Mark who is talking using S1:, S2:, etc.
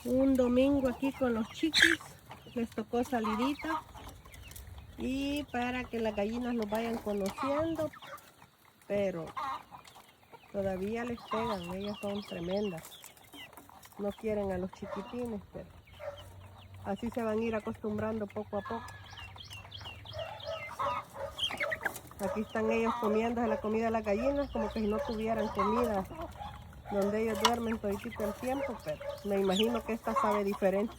S1: Un domingo aquí con los chiquis, les tocó salidita y para que las gallinas los vayan conociendo, pero todavía les pegan, ellas son tremendas, no quieren a los chiquitines, pero así se van a ir acostumbrando poco a poco. Aquí están ellos comiendo la comida de las gallinas como que si no tuvieran comida donde ellos duermen todito el tiempo, pero me imagino que esta sabe diferente.